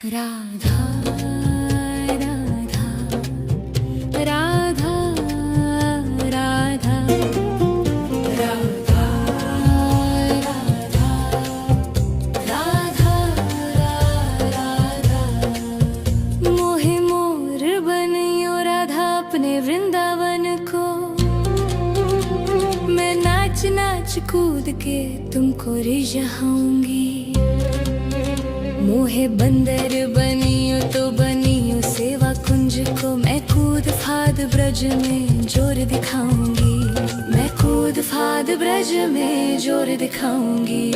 राधा राधा राधा राधा राधा राधा राधा मोहे मोर बनियो राधा अपने वृंदावन को। मैं नाच नाच कूद के तुमको रिझाऊंगी। मोहे बंदर बनियो तो बनियो सेवा कुंज को। मैं कूद फाद ब्रज में जोर दिखाऊंगी। मैं कूद फाद ब्रज में जोर दिखाऊंगी।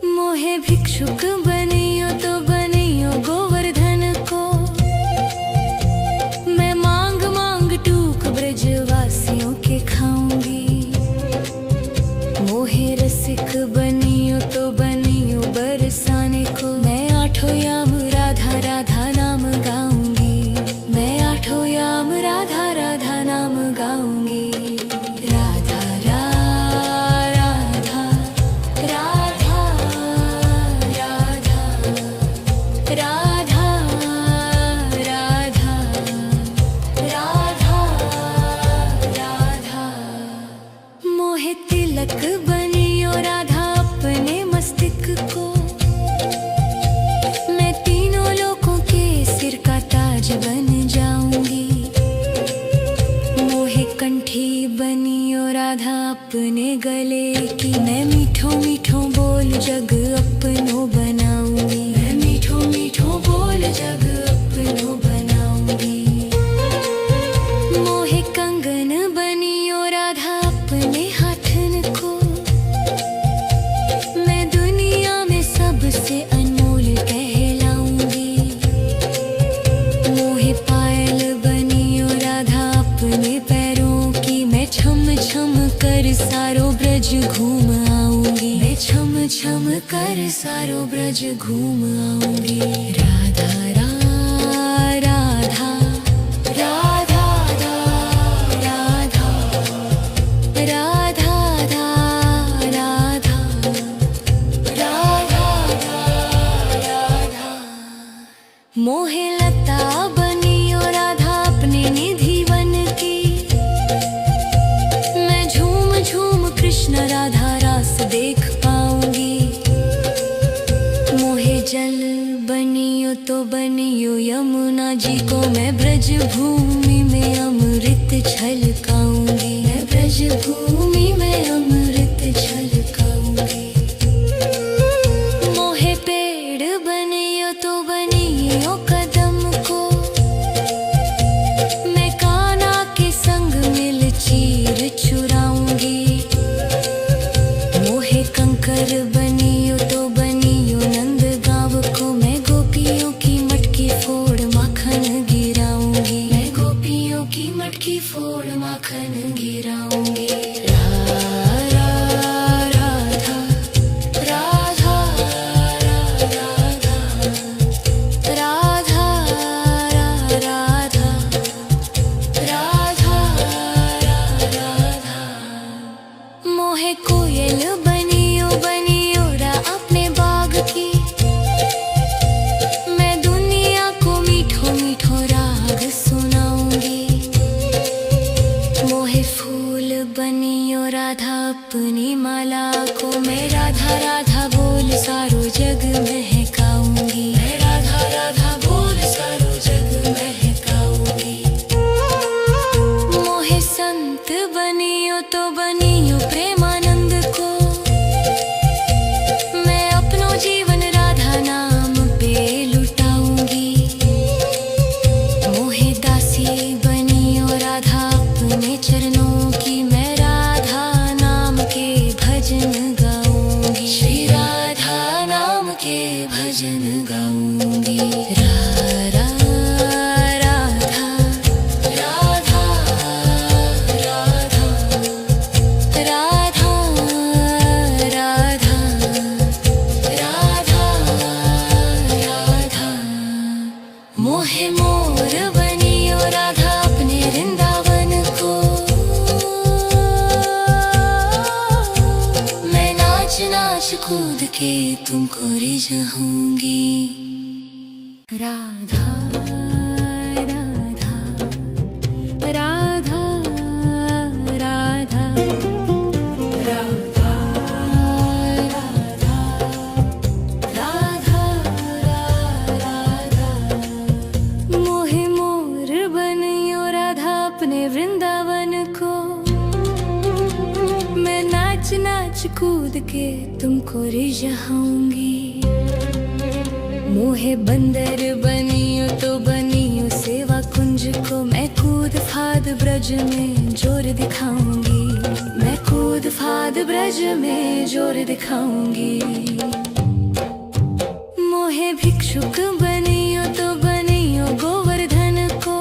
मोहे भिक्षुक बनियो तो बनियो गोवर्धन को। मैं मांग मांग टूक ब्रजवासियों के खाऊंगी। मोहे रसिक बनियो तो बनियो बरसाने को। मैं आठों याम राधा राधा नाम गाऊंगी। मैं आठों याम राधा राधा नाम गाऊंगी। राधा राधा राधा राधा राधा राधा राधा राधा मोहे तिलक बनियो राधा अपने मस्तिष्क को। मैं तीनों लोगों के सिर का ताज बन जाऊंगी। मोहे कंठी बनियो राधा अपने गले की। मैं मीठो मीठो बोल जग अपनो बनाऊंगी। मैं मीठो मीठो बोल जग अपनो बनाऊंगी। मोहे कंगन बनियो राधा अपने हाथन को। मैं दुनिया में सबसे अनमोल कहलाऊंगी। मोहे पायल बनियो राधा अपने पैरों की। मैं छम छम कर सारो ब्रज घूम आऊंगी। मैं छम छम कर सारो ब्रज घूम आऊंगी। राधा राधा राधा राधा राधा राधा राधा राधा मोहे लता बनियो राधा अपने निधि वन की। मैं झूम झूम कृष्ण राधा रास देख पाऊंगी। मोहे जल बनियो तो बनियो यमुना जी को। मैं ब्रज भूमि में अमृत छलकाऊंगी। मैं ब्रज भूमि में अमृत छलकाऊंगी। मोहे पेड़ बनियो तो बनियो कदम को। मैं कान्हा के संग मिल चीर चुराऊंगी। मोहे कंकर बनियो तो बनियो नंद गांव को। मैं गोपियों की मटकी फोड़ माखन गिराऊंगी। मैं गोपियों की मटकी फोड़ माखन गिराऊंगी। राधा राधा राधा राधा राधा राधा मोहे कोयल बनियो बनियो रा अपने बाग की। मैं दुनिया को मीठो मीठो राग सुनाऊंगी। मोहे फूल बनियो राधा अपनी माला को। मैं राधा राधा बोल सारो जग महकाऊंगी। मैं राधा राधा बोल सारो जग महकाऊंगी। मोहे संत बनियो तो बनियो प्रेमानंद को। मैं अपनो जीवन राधा नाम पे लुटाऊंगी। मोहे दासी बनियो राधा अपने चरणों की। मैं राधा नाम के भजन गाऊंगी। श्री राधा नाम के भजन गाऊंगी। राधा राधा राधा राधा राधा राधा राधा मोहे मोर बनियो राधा अपने वृंदावन को। मैं नाच नाच कूद के तुमको रिझाऊंगी। राधा राधा राधा राधा राधा राधा राधा मोहे मोर बनियो राधा अपने वृंदावन को। मैं नाच नाच कूद के तुमको रिझाऊंगी। मोहे बंदर बनियो तो बनियो सेवा कुंज को। मैं कूद फाद ब्रज में जोर दिखाऊंगी। मैं कूद फाद ब्रज में जोर दिखाऊंगी। मोहे भिक्षुक बनियो तो बनियो गोवर्धन को।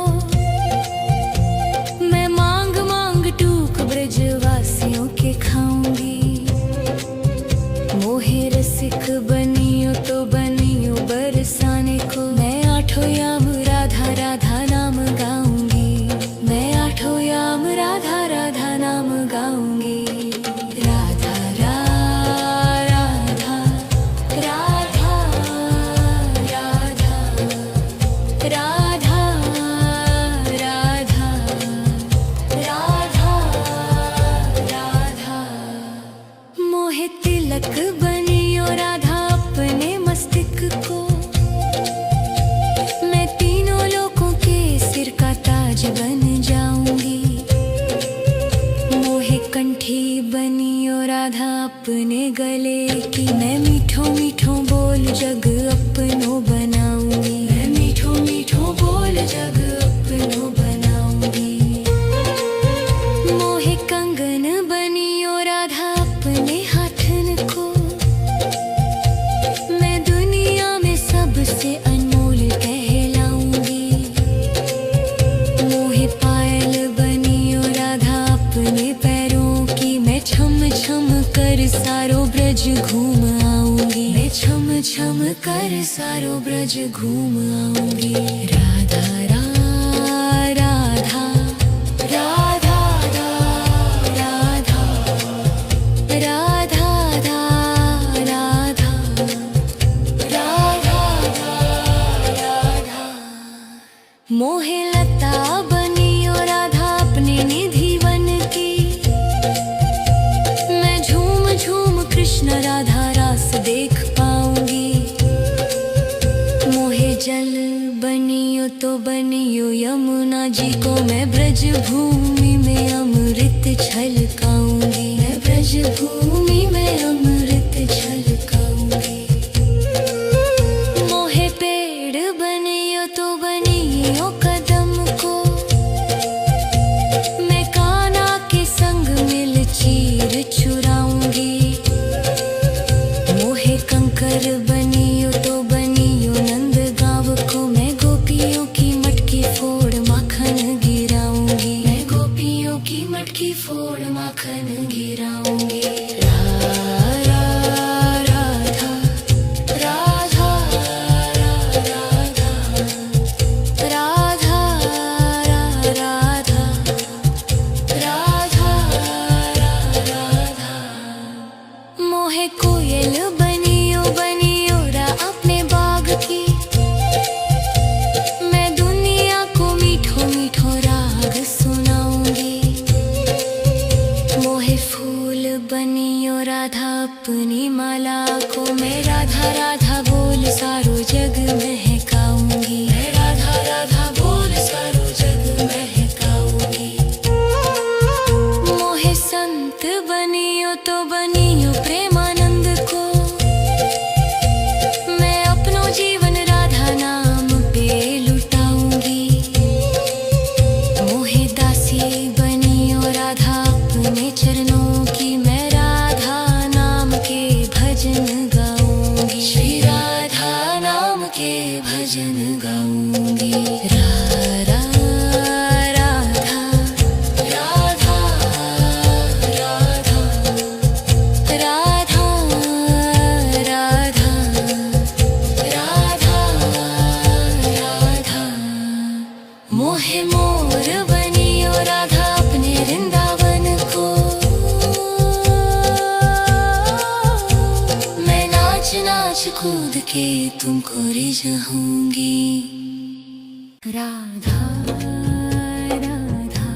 मैं मांग मांग टूक ब्रजवासियों के खाऊंगी। मोहे रसिक बनियो तो बनियो बरसाने को। मैं आठों याम राधा राधा नाम गाऊंगी। मैं आठों याम राधा राधा नाम गाऊंगी। राधा राधा राधा राधा राधा राधा राधा राधा मोहे तिलक बनियो राधा अपने मस्तिष्क को। मैं तीनों लोगों के सिर का ताज बन जाऊंगी। मोहे कंठी बनियो राधा अपने गले की। मैं मीठो मीठो बोल जग अपनो बनाऊंगी। मैं मीठो मीठो बोल जग अपनो बनाऊंगी। मोहे कंगन बनियो राधा अपने हाथन को। मैं दुनिया में सबसे अनमोल कहलाऊंगी। मोहे पायल बनियो राधा अपने पैरों की। मैं छम छम कर सारो ब्रज घूम आऊंगी। मैं छम छम कर सारो ब्रज घूम आऊंगी। राधा राधा राधा राधा राधा राधा राधा राधा मोहे लता बनियो राधा अपने निधि वन की। मैं झूम झूम कृष्ण राधा रास देख पाऊंगी। मोहे जल बनियो तो बनियो यमुना जी को। मैं ब्रज भूमि में अमृत छलकाऊंगी। मैं ब्रज भूमि में अमृत छलकाऊंगी। मोहे पेड़ बनियो तो बनियो कदम को। मैं कान्हा के संग मिल चीर चुराऊंगी। मोहे कंकर बनियो तो बनियो नंद गांव को। मैं गोपियों की मटकी फोड़ माखन गिराऊंगी। मैं गोपियों की मटकी फोड़ माखन गिराऊंगी। राधा राधा राधा राधा राधा राधा राधा मोहे कोयल बनियो बनियो रा अपने बाग की। मैं दुनिया को मीठो मीठो राग सुनाऊंगी। मोहे फूल बनियो राधा अपनी माला को। मैं राधा राधा बोल सारो जग महकाऊंगी। मैं राधा राधा बोल सारो जग महकाऊंगी। मोहे संत बनियो तो बनियो प्रेमानंद को। मैं अपनो जीवन राधा नाम पे लुटाऊंगी। मोहे दासी बनियो राधा अपने चरणों की। मैं राधा नाम के भजन गाऊंगी। श्री राधा नाम के भजन गाऊंगी। राधा राधा राधा राधा राधा राधा राधा राधा मोहे मोर बनियो राधा अपने वृंदावन को। मैं नाच के तुमको रिझाऊंगी। राधा राधा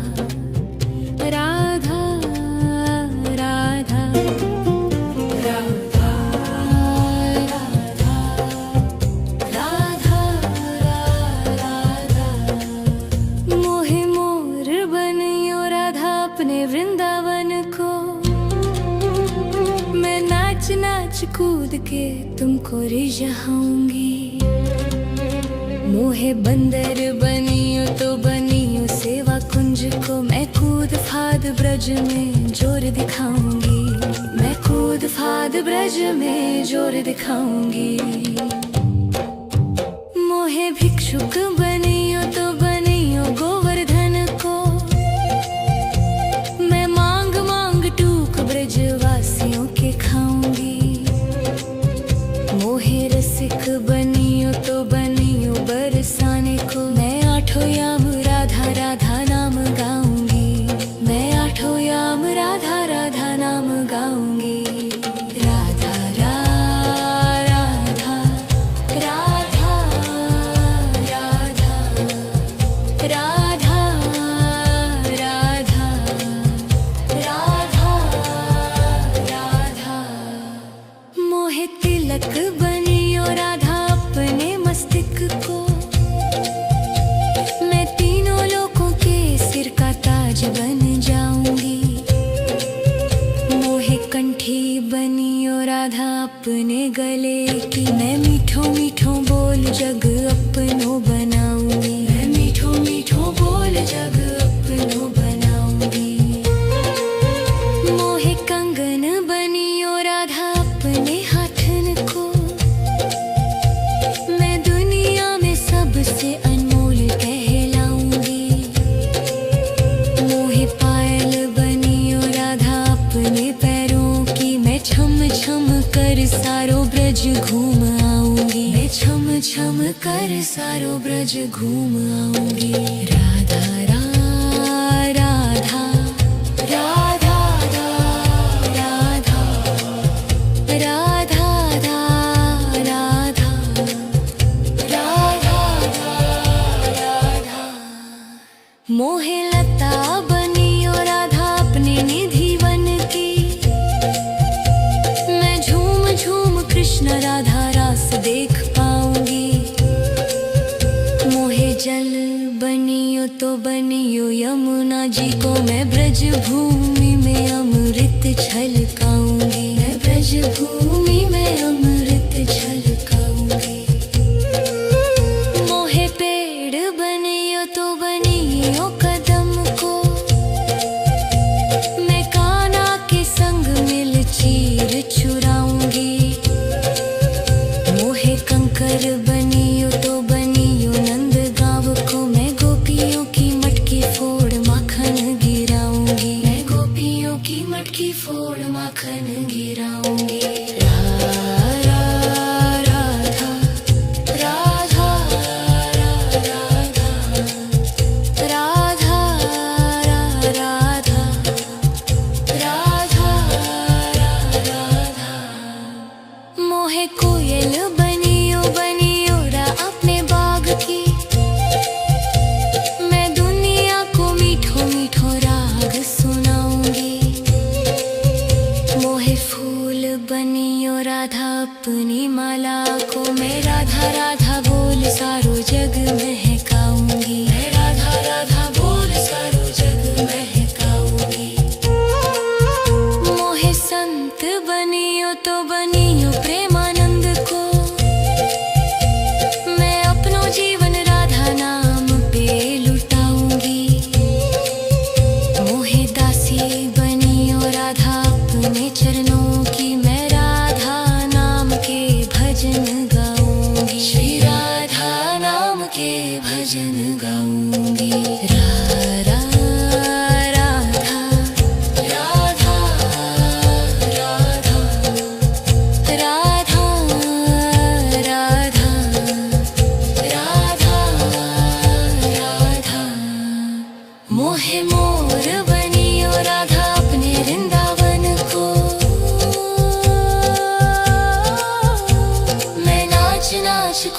राधा राधा राधा राधा राधा मोहे मोर बनियो राधा अपने वृंदावन को। मैं नाच नाच कूद के तुमको रिझाऊंगी। मोहे बंदर बनियो तो बनियो सेवा कुंज को। मैं कूद फाद ब्रज में जोर दिखाऊंगी। मैं कूद फाद ब्रज में जोर दिखाऊंगी। मोहे भिक्षुक बनियो तो बनियो गोवर्धन को। मैं मांग मांग टूक ब्रजवासियों के खाऊंगी। मोहे रसिक बनियो तो बनियो बरसाने को। मैं आठों याम राधा राधा नाम गाऊंगी। मैं आठों याम राधा राधा नाम गाऊंगी। राधा राधा राधा राधा राधा राधा राधा राधा मोहे तिलक बनियो राधा अपने मस्तिष्क को। मैं तीनों लोगों के सिर का ताज बन जाऊंगी। मोहे कंठी बनियो राधा अपने गले की। मैं मीठो मीठो बोल जग अपनो बनाऊंगी। मैं मीठो मीठो बोल जग अपनो बनाऊंगी। मोहे कंगन बनियो राधा अपने हाथन को। मैं दुनिया में सबसे अनमोल कहलाऊंगी। मोहे पायल बनियो राधा अपने पैरों की। मैं छम छम कर सारो ब्रज घूम आऊंगी। मैं छम छम कर सारो ब्रज घूम आऊंगी। राधा राधा राधा राधा राधा राधा राधा राधा मोहे लता बनियो राधा अपने निधि वन की। मैं झूम झूम कृष्ण राधा रास देख पाऊंगी। मोहे जल बनियो तो बनियो यमुना जी को। मैं ब्रज भूमि में अमृत छलकाऊंगी। मैं ब्रज भूमि में अमृत छलकाऊंगी। मोहे पेड़ बनियो तो बनियो कदम को। मैं कान्हा के संग मिल चीर चुराऊंगी। मोहे कंकर बनियो तो बनियो नंद गाँव को। मैं गोपियों की मटकी फोड़ माखन गिराऊंगी। मैं गोपियों की मटकी फोड़ माखन गिराऊंगी। राधा राधा राधा राधा राधा राधा राधा मोहे कोयल बनियो बनियो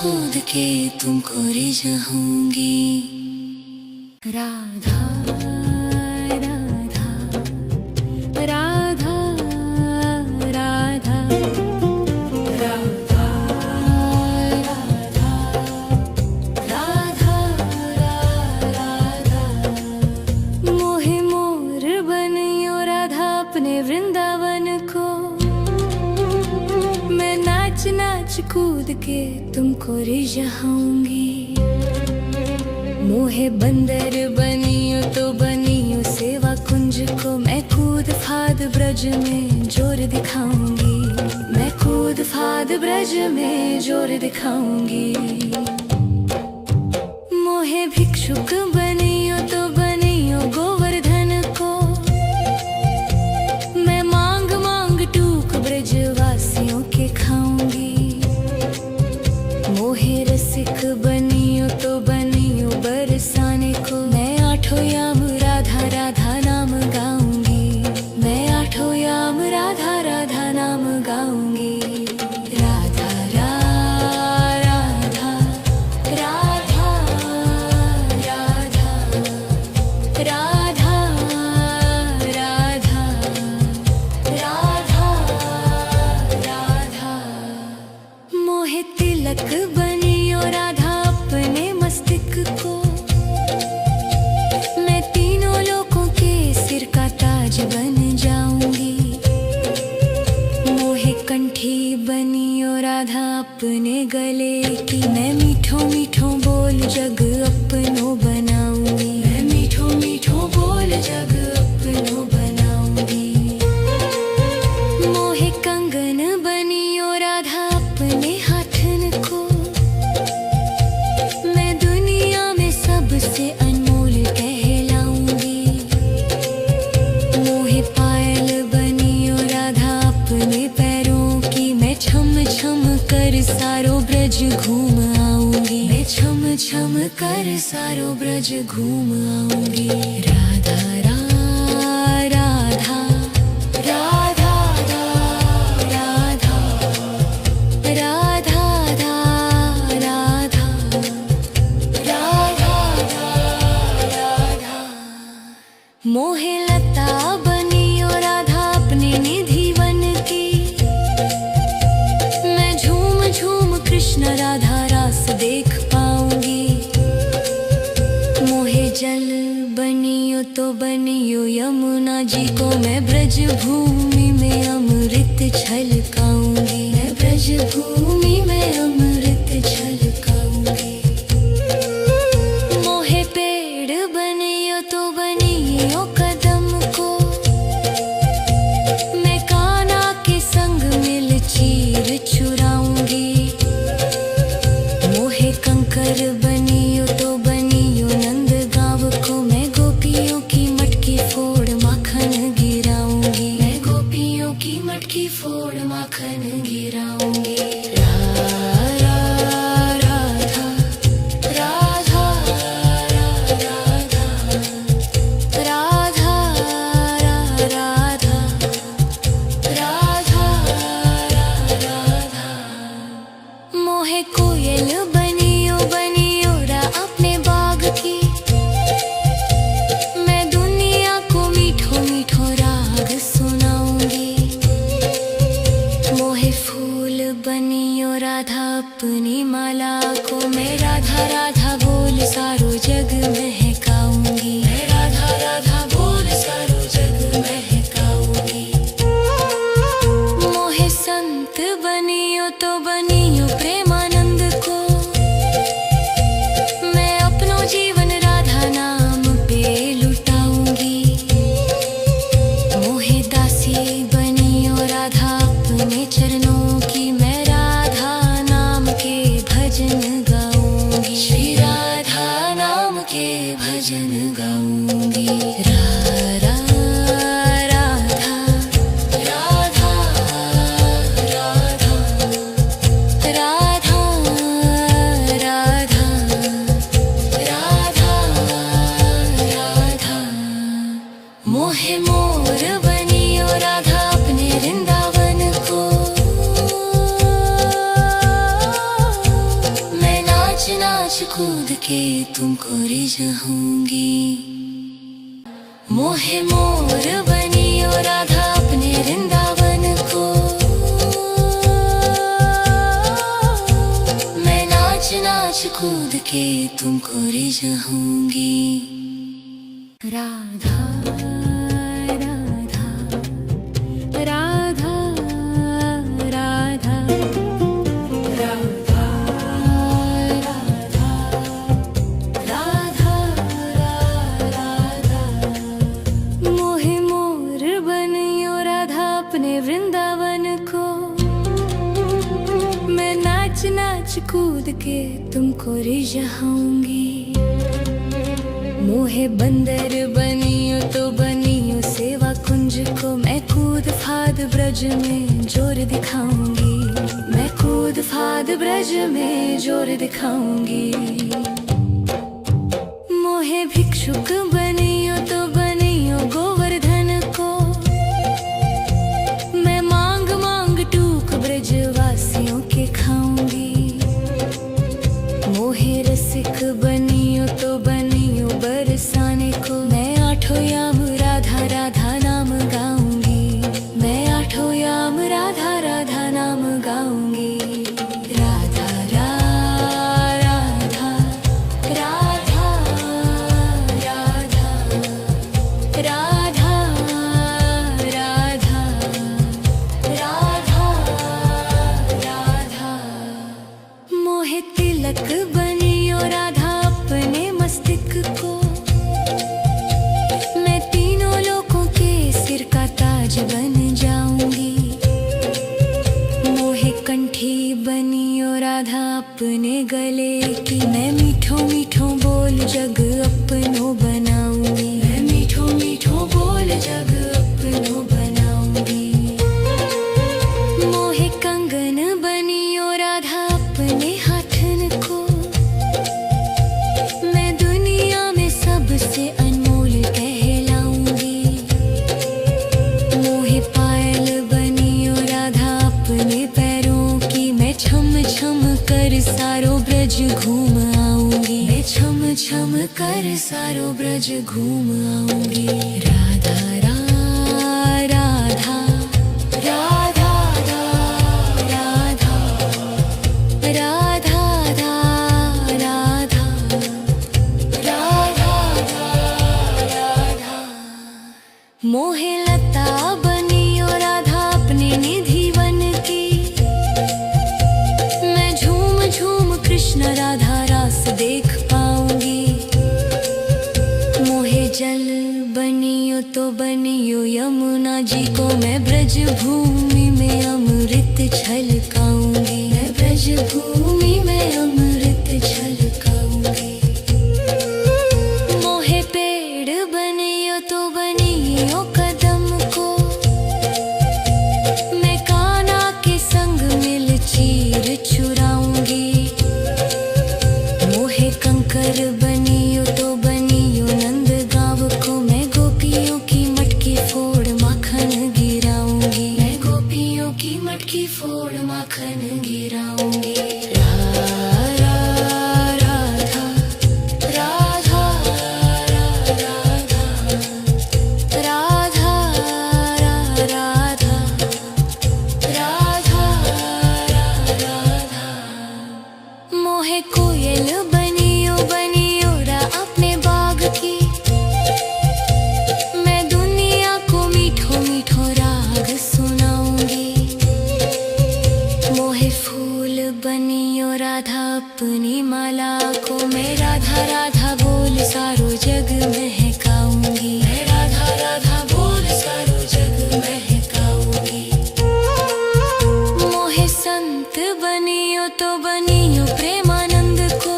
कूद के तुमको रिझाऊंगी। राधा राधा राधा राधा राधा राधा राधा मोहे मोर बनियो राधा अपने वृंदावन को। मैं नाच नाच कूद के तुमको रिझाऊंगी। मोहे बंदर बनियो तो बनियो सेवा कुंज को। मैं कूद फाद ब्रज में जोर दिखाऊंगी। मैं कूद फाद ब्रज में जोर दिखाऊंगी। मोहे भिक्षुक बनियो तो बनियो गोवर्धन को। मैं मांग मांग टूक ब्रजवासियों के खाऊंगी। मोहे रसिक बनियो तो बनियो बरसाने को। मैं आठों याम राधा राधा नाम गाऊंगी। मैं आठों याम राधा राधा नाम गाऊंगी। राधा राधा राधा राधा राधा राधा राधा राधा मोहे तिलक बनियो राधा अपने मस्तिष्क को। मैं तीनों लोगों के सिर का ताज बन जाऊंगी। मोहे कंठी बनियो राधा अपने गले की। मैं मीठो मीठो बोल जग अपनो बनाऊंगी। मैं मीठो मीठो बोल जग अपनो बनाऊंगी। मोहे कंगन बनियो राधा अपने हाथन को। मैं दुनिया में सबसे अनमोल कहलाऊंगी। मोहे पायल बनियो राधा अपने पैरों की। मैं छम छम कर सारो ब्रज घूम आऊंगी। मैं छम छम कर सारो ब्रज घूम आऊंगी। राधा राधा राधा राधा राधा राधा राधा राधा मोहे लता बनियो राधा अपने निधि वन की। मैं झूम झूम कृष्ण राधा रास देख पाऊंगी। मोहे जल बनियो तो बनियो यमुना जी को। मैं ब्रज भूमि में अमृत छलकाऊंगी। मैं ब्रज भूमि में अमृत छलकाऊंगी। मोहे पेड़ बनियो तो बनियो कदम को। मैं कान्हा के संग मिल चीर चुराऊंगी। मोहे कंकर बनियो तो बनियो नंद गांव को। मैं गोपियों की मटकी फोड़ माखन गिराऊंगी। मैं गोपियों की मटकी फोड़ माखन गिराऊंगी। राधा राधा राधा राधा राधा राधा राधा राधा मोहे कोयल बनियो बनियो रा अपने बाग की। मैं दुनिया को मीठो मीठो राग सुनाऊंगी। मोहे फूल बनियो राधा अपनी माला को। मैं राधा राधा बोल सारो जग महकाऊंगी। मैं राधा राधा बोल सारो जग महकाऊंगी। मोहे संत बनियो तो बनियो प्रेमानंद को। मैं अपनो जीवन राधा नाम पे लुटाऊंगी। मोहे दासी बनियो राधा अपने चरणों की। मैं राधा नाम के भजन गाऊंगी। श्री राधा नाम के भजन गाऊंगी। राधा राधा राधा राधा राधा राधा राधा राधा मोहे मोर बनियो राधा अपने वृंदावन को। नाच कूद के तुमको रिझाऊंगी। मोहे मोर बनियो राधा अपने वृंदावन को, मैं नाच नाच कूद के तुमको रिझाऊंगी। राधा राधा राधा राधा राधा राधा राधा। मोहे मोर बनियो राधा अपने वृंदावन को, मैं नाच नाच कूद के तुमको रिझाऊंगी। मोहे बंदर बनियो तो बनियो सेवा कुंज को, मैं कूद फाद ब्रज में जोर दिखाऊंगी। मैं कूद फाद ब्रज में जोर दिखाऊंगी। मोहे भिक्षुक बनियो तो बनियो गोवर्धन को, मैं मांग मांग टूक ब्रजवासियों के खाऊंगी। मोहे रसिक बनियो तो बनियो बरसाने को, मैं आठों याम राधा राधा नाम गाऊंगी। मैं आठों याम राधा राधा नाम गाऊंगी। राधा राधा राधा राधा राधा राधा राधा राधा। मोहे तिलक बनियो राधा अपने मस्तक को, मैं तीनों लोगों के सिर का ताज बन जाऊंगी। मोहे कंठी बनियो राधा अपने गले की, मैं मीठो मीठो बोल जग अपनो बनाऊंगी। मैं मीठो मीठो बोल जग अपनो बनाऊंगी। मोहे कंगन बनियो राधा अपने हाथन को, मैं दुनिया में सबसे अनमोल कहलाऊंगी। मोहे पायल बनियो राधा अपने पैरों की, मैं छम छम कर सारो ब्रज घूम आऊंगी। मैं छम छम कर सारो ब्रज घूम आऊंगी। राधा राधा राधा राधा राधा राधा राधा राधा। मोहे लता बनियो राधा अपने निधि वन की, मैं झूम झूम कृष्ण राधा रास देख पाऊंगी। मोहे जल बनियो तो बनियो यमुना जी को, मैं ब्रज भूमि में अमृत छलकाऊंगी। मैं ब्रज भूमि में अमृत छलकाऊंगी। मोहे पेड़ बनियो तो बनियो कदम को, मैं कान्हा के संग मिल चीर चुराऊंगी। मोहे कंकर बनियो तो बनियो नंद गाँव को, मैं गोपियों की मटकी फोड़ माखन गिराऊंगी। मैं गोपियों की मटकी फोड़ माखन गिराऊंगी। राधा राधा राधा राधा राधा राधा राधा राधा। मोहे कोयल बनियो बनियो रा अपने बाग की, मैं दुनिया को मीठो मीठो राग सुनाऊंगी। मोहे फूल बनियो राधा अपनी माला को, मैं राधा राधा बोल सारो जग महकाऊंगी। मैं राधा राधा बोल सारो जग महकाऊंगी। मोहे संत बनियो तो बनियो प्रेमानंद को,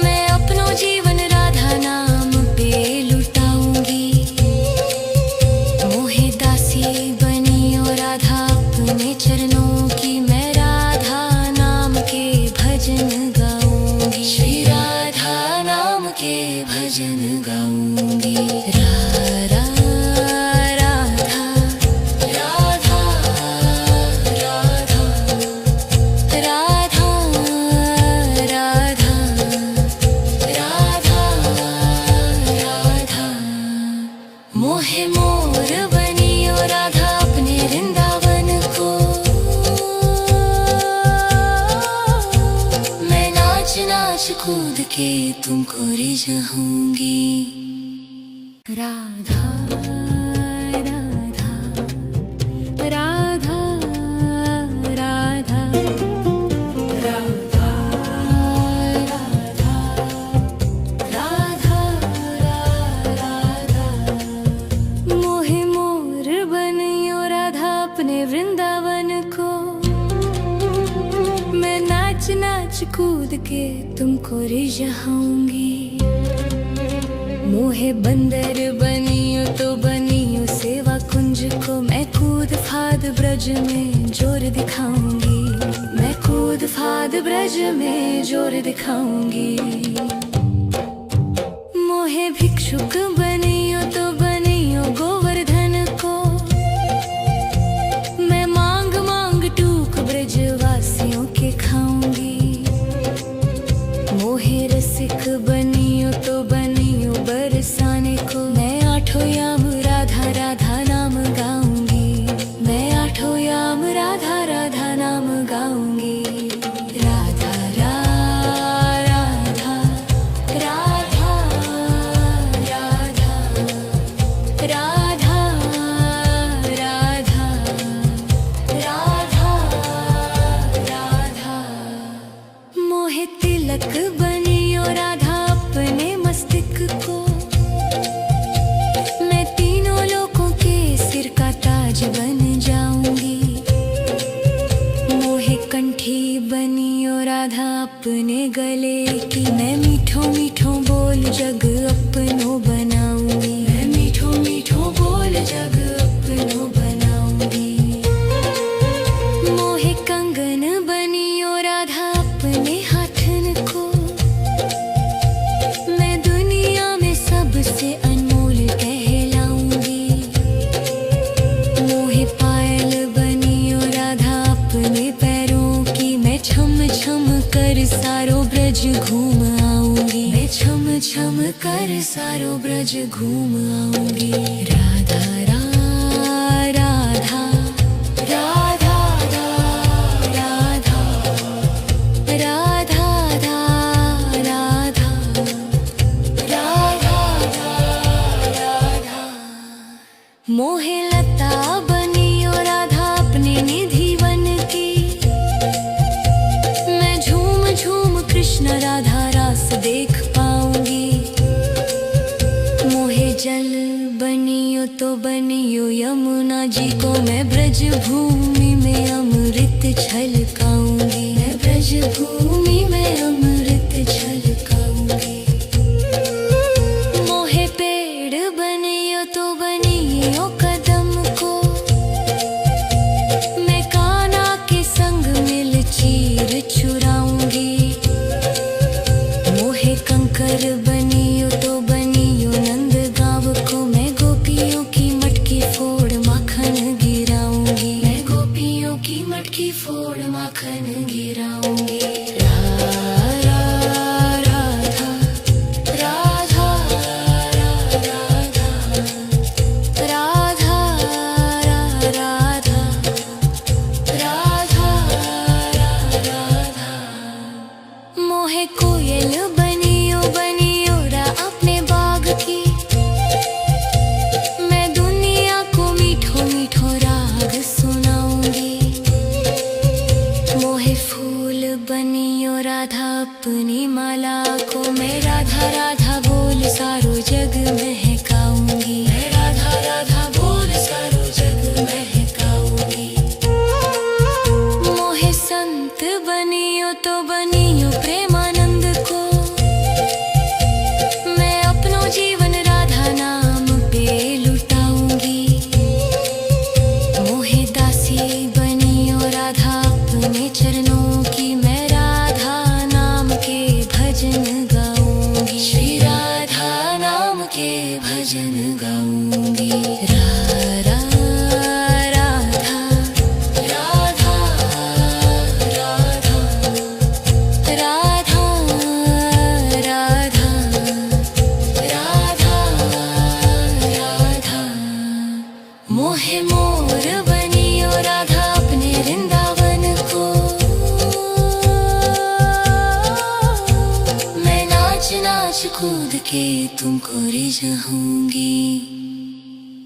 मैं अपनो जीवन राधा नाम पे लुटाऊंगी। मोहे दासी बनियो राधा अपने चरणों की, मैं राधा नाम के भजन गाऊंगी। श्री राधा नाम के भजन गाऊंगी। कूद के तुमको रिझाऊंगी। राधा राधा राधा राधा राधा राधा राधा राधा। मोहे मोर बनियो राधा अपने वृंदावन को, मैं नाच नाच कूद के तुमको रिझाऊंगी। मोहे बंदर बनियो तो बनियो सेवा कुंज को, मैं कूद फाद ब्रज में जोर दिखाऊंगी। मैं कूद फाद ब्रज में जोर दिखाऊंगी। मोहे भिक्षुक बनियो तो बनियो गोवर्धन को, मैं मांग मांग टूक ब्रजवासियों के खाऊंगी। मोहे रसिक बनियो तो बनियो बरसाने को, मैं आठों याम राधा राधा नाम गाऊंगी। मैं आठों याम राधा राधा नाम गाऊंगी। राधा राधा राधा राधा राधा राधा राधा राधा। मोहे तिलक बनियो राधा अपने मस्तक को, मैं तीनों लोगों के सिर का ताज बन जाऊंगी। मोहे कंठी बनियो राधा अपने गले की, मैं मीठो मीठो बोल जग अपनो बनाऊंगी। मैं मीठो मीठो बोल जग अपनो बनाऊंगी। मोहे कंगन बनियो राधा अपने हाथन को, मैं दुनिया में सबसे अनमोल कहलाऊंगी। मोहे पायल बनियो राधा अपने पैरों की, मैं छम छम कर सारो ब्रज घूम आऊंगी। मैं छम छम कर सारो ब्रज घूम आऊंगी। राधा राधा राधा राधा राधा राधा राधा राधा। मोहे लता बनियो राधा अपने निधि वन की, मैं झूम झूम कृष्ण राधा रास देख पाऊंगी। मोहे जल बनियो तो बनियो यमुना जी को, मैं ब्रज भूमि में अमृत छलकाऊंगी। मैं ब्रज भूमि में अमृत छलकाऊंगी। मोहे पेड़ बनियो तो बनियो कदम को, मैं कान्हा के संग मिल चीर चुराऊंगी। मोहे कंकर बनियो तो बनियो नंद गांव को, मैं गोपियों की मटकी फोड़ माखन गिराऊंगी। मैं गोपियों की मटकी फोड़ माखन गिराऊंगी। राधा राधा राधा राधा राधा राधा। मोहे कोयल बनियो बनियो रा अपने बाग की, मैं दुनिया को मीठो मीठो राग सुनाऊंगी। मोहे फूल बनियो राधा अपनी माला को, मैं राधा राधा बोल सारो जग महकाऊंगी। मैं राधा राधा बोल सारो जग महकाऊंगी। मोहे संत बनियो तो बनियो प्रेमानंद को, मैं अपनो जीवन राधा नाम पे लुटाऊंगी। मोहे दासी बनियो राधा अपने चरणों की, मैं राधा नाम के भजन गाऊंगी। श्री राधा नाम के भजन गाऊंगी। राधा राधा राधा राधा राधा कूद के तुमको रिझाऊंगी।